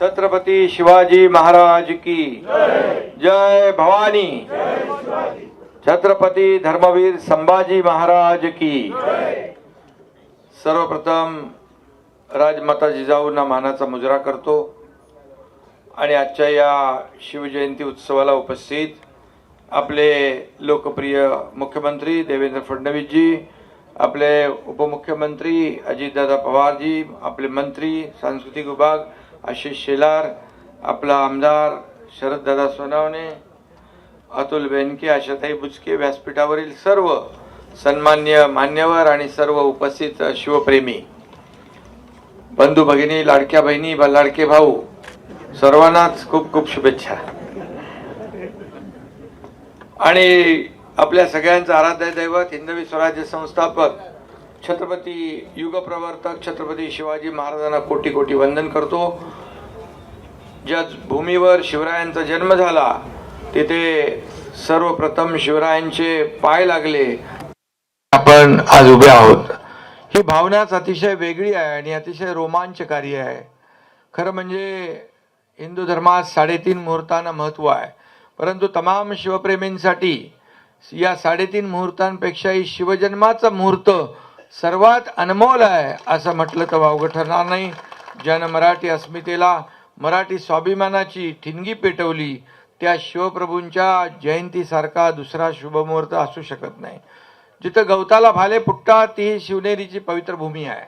छत्रपती शिवाजी महाराज की जय भवानी। छत्रपती धर्मवीर संभाजी महाराज की। सर्वप्रथम राजमाता जिजाऊंना मानाचा मुजरा करतो आणि आजच्या या शिवजयंती उत्सवाला उपस्थित आपले लोकप्रिय मुख्यमंत्री देवेंद्र फडणवीस जी, आपले उपमुख्यमंत्री अजितदादा पवार जी, आपले मंत्री सांस्कृतिक विभाग आशिष शेलार, आपला आमदार शरददादा सोनवणे, अतुल बेनके, आशाताई बुचके, व्यासपीठावरील सर्व सन्मान्य मान्यवर आणि सर्व उपस्थित शिवप्रेमी बंधू भगिनी, लाडक्या बहिणी, लाडके भाऊ, सर्वांनाच खूप खूप शुभेच्छा। आणि आपल्या सगळ्यांचा आराध्य दैवत हिंदवी स्वराज्य संस्थापक छत्रपती युगप्रवर्तक छत्रपती शिवाजी महाराजांना कोटी कोटी वंदन करतो। ज्या भूमीवर शिवरायांचा जन्म झाला तिथे सर्वप्रथम शिवरायांचे पाय लागले, आपण आज उभे आहोत। ही भावनाच अतिशय वेगळी आहे आणि अतिशय रोमांचकारी आहे। खरं म्हणजे हिंदू धर्मात 3.5 मुहूर्तांना महत्त्व आहे, परंतु तमाम शिवप्रेमींसाठी या 3.5 मुहूर्तांपेक्षाही शिवजन्माचा मुहूर्त सर्वात अनमोल आहे असं म्हटलं तर वावगं ठरणार नाही। ज्यानं मराठी अस्मितेला, मराठी स्वाभिमानाची ठिणगी पेटवली त्या शिवप्रभूंच्या जयंतीसारखा दुसरा शुभमुहूर्त असू शकत नाही। जिथं गवताला भाले फुटतात ती शिवनेरीची पवित्र भूमी आहे।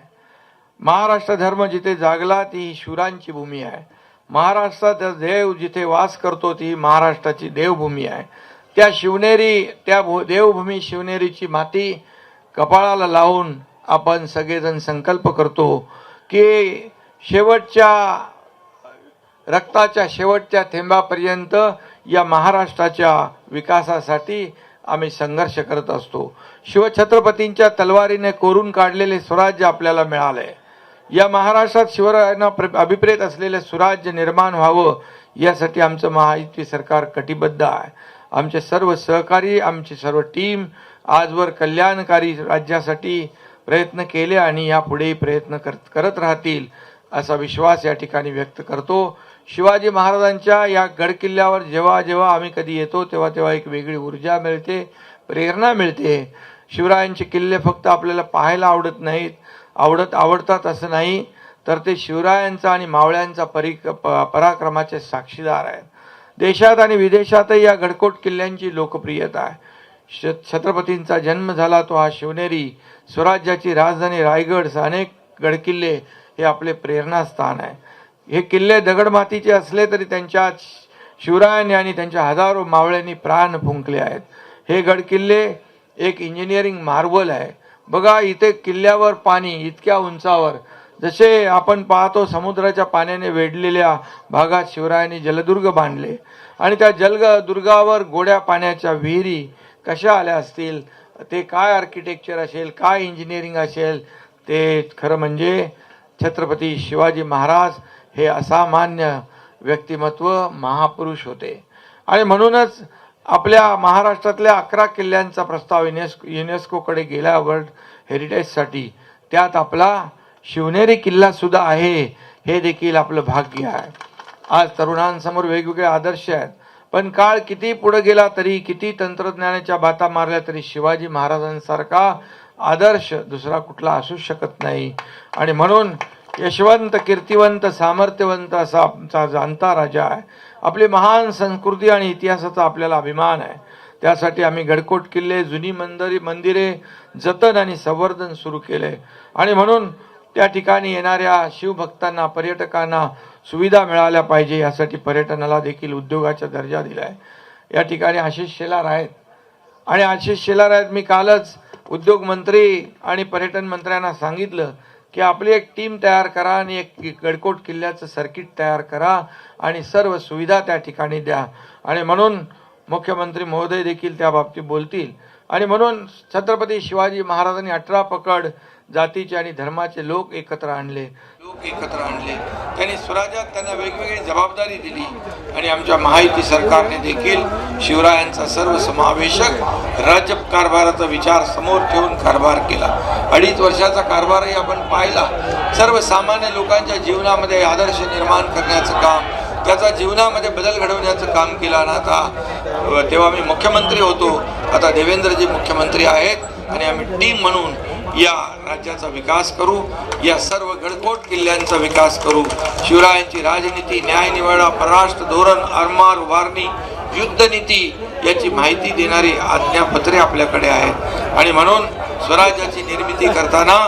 महाराष्ट्र धर्म जिथे जागला ती शूरांची भूमी आहे। महाराष्ट्रात देव जिथे वास करतो ती महाराष्ट्राची देवभूमी आहे। त्या शिवनेरी, त्या देवभूमी शिवनेरीची माती कपाळाला लावून आपण सगळेजण संकल्प करतो की शेवटच्या रक्ताच्या शेवटच्या थेंबापर्यंत या महाराष्ट्राच्या विकासासाठी आम्ही संघर्ष करत असतो। शिवछत्रपतींच्या तलवारीने कोरून काढलेले स्वराज्य आपल्याला मिळाले। या महाराष्ट्रात शिवरायांना अभिप्रेत असलेले सुराज्य निर्माण व्हावं यासाठी आमचं महायुती सरकार कटिबद्ध आहे। आमचे सर्व सहकारी, आमची सर्व टीम आजवर कल्याणकारी राज्यासाठी प्रयत्न केले आणि यापुढेही प्रयत्न करत राहतील असा विश्वास या ठिकाणी व्यक्त करतो। शिवाजी महाराजांच्या या गडकिल्ल्यावर जेव्हा जेव्हा आम्ही कधी येतो तेव्हा तेव्हा एक वेगळी ऊर्जा मिळते, प्रेरणा मिळते। शिवरायांचे किल्ले फक्त आपल्याला पाहायला आवडत नाहीत, आवडतात असं नाही, तर ते शिवरायांचा आणि मावळ्यांचा पराक्रमाचे साक्षीदार आहेत। देशात आणि विदेशातही या गडकोट किल्ल्यांची लोकप्रियता आहे। छत्रपतींचा जन्म झाला तो हा शिवनेरी, स्वराज्याची राजधानी रायगड, अनेक गडकिल्ले हे आपले प्रेरणास्थान आहे। हे किल्ले दगडमातीचे असले तरी त्यांच्या शिवरायांनी आणि त्यांच्या हजारो मावळ्यांनी प्राण फुंकले आहेत। हे गडकिल्ले एक इंजिनिअरिंग मार्वल आहे। बघा, इथे किल्ल्यावर पाणी इतक्या उंचावर, जसे आपण पाहतो समुद्राच्या पाण्याने वेढलेल्या भागात शिवरायांनी जलदुर्ग बांधले आणि त्या जलदुर्गावर गोड्या पाण्याच्या विहिरी कशा आल्या असतील, ते काय आर्किटेक्चर असेल, काय इंजिनिअरिंग असेल, ते खरं म्हणजे छत्रपती शिवाजी महाराज हे असामान्य व्यक्तिमत्व, महापुरुष होते। आणि म्हणूनच आपल्या महाराष्ट्रातल्या 11 किल्ल्यांचा प्रस्ताव युनेस्कोकडे गेला वर्ल्ड हेरिटेजसाठी, त्यात आपला शिवनेरी किल्ला सुद्धा आहे, हे देखील आपलं भाग्य आहे। आज तरुणांसमोर वेगवेगळे आदर्श आहेत, पण काळ किती पुढे गेला तरी, किती तंत्रज्ञानाच्या बाता मारल्या तरी शिवाजी महाराजांसारखा आदर्श दुसरा कुठला असू शकत नाही। आणि म्हणून यशवंत, कीर्तिवंत, सामर्थ्यवंत असा आमचा जाणता राजा आहे। आपली महान संस्कृती आणि इतिहासाचा आपल्याला अभिमान आहे। त्यासाठी आम्ही गडकोट किल्ले, जुनी मंदिरे जतन आणि संवर्धन सुरू केले आणि म्हणून त्या ठिकाणी येणाऱ्या शिवभक्तांना, पर्यटकांना सुविधा मिळाल्या पाहिजे यासाठी पर्यटनाला देखील उद्योगाचा दर्जा दिला आहे। या ठिकाणी आशिष शेलार आहेत आणि आशिष शेलार आहेत, मी कालच उद्योग मंत्री आणि पर्यटन मंत्र्यांना सांगितलं की आपली एक टीम तयार करा आणि एक गडकोट किल्ल्याचं सर्किट तयार करा आणि सर्व सुविधा त्या ठिकाणी द्या। आणि म्हणून मुख्यमंत्री महोदय देखील त्या बाबतीत बोलतील। आणि म्हणून छत्रपती शिवाजी महाराजांनी 18 पकड जातीचे आणि धर्माचे लोक एकत्र आणले. त्यांनी स्वराज्यात त्यांना वेगवेगळी जबाबदारी दिली आणि आमच्या महायुती सरकारने देखील शिवरायांचा सर्वसमावेशक राज्य कारभाराचा विचार समोर ठेवून कारभार केला. 2.5 वर्षाचा कारभारही आपण पाहिला. सर्वसामान्य लोकांच्या जीवनामध्ये आदर्श निर्माण करण्याचं काम, त्याचा जीवनामध्ये बदल घडवण्याचं काम केलं. आणि आता तेव्हा मी मुख्यमंत्री होतो, आता देवेंद्रजी मुख्यमंत्री आहेत आणि आम्ही टीम म्हणून या राज्याचा विकास करू, या सर्व गडकोट किल्ल्यांचा विकास करू. शिवरायांची राजनीती, न्यायनिवाडा, परराष्ट्र धोरण, आरमार उभारणी, युद्धनीती याची माहिती देणारी आज्ञापत्रे आपल्याकडे आहेत. आणि म्हणून स्वराज्याची निर्मिती करताना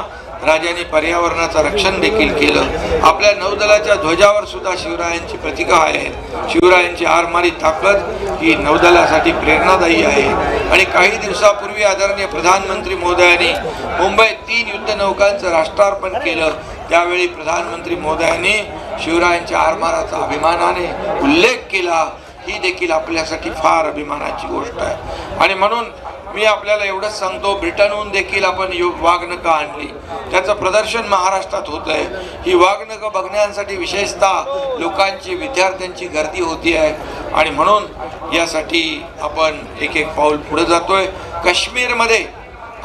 राजांनी पर्यावरणाचं रक्षण देखील केलं. आपल्या नौदलाच्या ध्वजावर सुद्धा शिवरायांची प्रतीका आहे. शिवरायांची आरमारी ताकद ही नौदलासाठी प्रेरणादायी आहे. आणि काही दिवसापूर्वी आदरणीय प्रधानमंत्री महोदयांनी मुंबईत 3 युद्धनौकांचं राष्ट्रार्पण केलं. त्यावेळी प्रधानमंत्री महोदयांनी शिवरायांच्या आरमाराचा अभिमानाने उल्लेख केला. ही देखील आपल्यासाठी फार अभिमानाची गोष्ट आहे. आणि म्हणून मी आपल्याला एवढंच सांगतो, ब्रिटनहून देखील आपण वाघनखं आणली, त्याचं प्रदर्शन महाराष्ट्रात होत आहे. ही वाघनखं बघण्यासाठी विशेषतः लोकांची, विद्यार्थ्यांची गर्दी होती आहे. आणि म्हणून यासाठी आपण एक एक पाऊल पुढे जातोय. काश्मीरमध्ये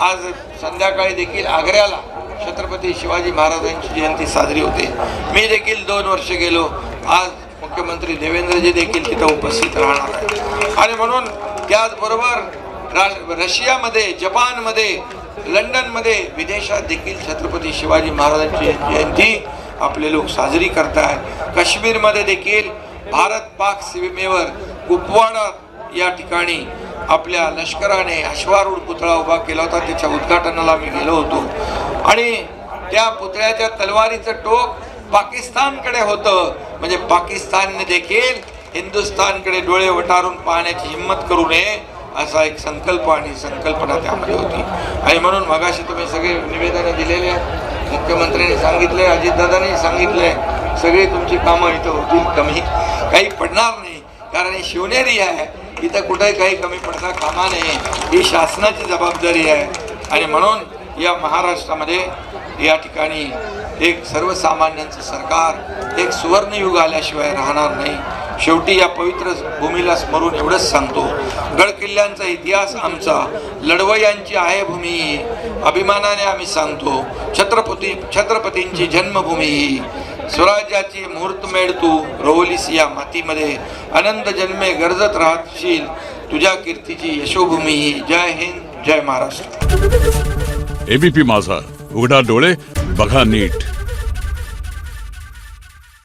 आज संध्याकाळी देखील आग्र्याला छत्रपती शिवाजी महाराजांची जयंती साजरी होते. मी देखील 2 वर्ष गेलो. आज मुख्यमंत्री देवेंद्रजी देखील तिथं उपस्थित राहणार आहे. आणि म्हणून त्याचबरोबर रशियामध्ये, जपानमध्ये, लंडनमध्ये, विदेशात देखील छत्रपती शिवाजी महाराजांची जयंती आपले लोक साजरी करतात. काश्मीरमध्ये देखील भारत पाक सीमेवर कुपवाडा या ठिकाणी आपल्या लष्कराने अश्वारूढ पुतळा उभा केला होता. त्याच्या उद्घाटनाला मी गेलो होतो आणि त्या पुतळ्याच्या तलवारीचं टोक पाकिस्तानकडे होतं. म्हणजे पाकिस्तानने देखील हिंदुस्थानकडे डोळे वटारून पाहण्याची हिंमत करू नये असा एक संकल्प आणि संकल्पना त्यामध्ये होती. आणि म्हणून मगाशी तुम्ही सगळे निवेदनं दिलेले आहेत. मुख्यमंत्र्यांनी सांगितले, अजितदादांनी सांगितले, सगळी तुमची कामं इथं होतील, कमी काही पडणार नाही. कारण ही शिवनेरी आहे, इथं कुठेही काही कमी पडता कामा नये. ही शासनाची जबाबदारी आहे. आणि म्हणून या महाराष्ट्रामध्ये या ठिकाणी एक सर्वसामान्यांचं सरकार, एक सुवर्णयुग आल्याशिवाय राहणार नाही. शेवटी या पवित्र भूमीला स्मरून एवढंच सांगतो, गड किल्ल्यांचा इतिहास आमचा, लढवयांची आहे भूमी, अभिमानाने आम्ही सांगतो. छत्रपतींची जन्मभूमी ही, स्वराज्याची मुहूर्तमेढ तू रोवलीस या मातीमध्ये, अनंत जन्मे गरजत राहशील तुझ्या कीर्तीची यशोभूमी ही. जय हिंद, जय महाराष्ट्र. एबीपी माझा, उघडा डोळे बघा नीट.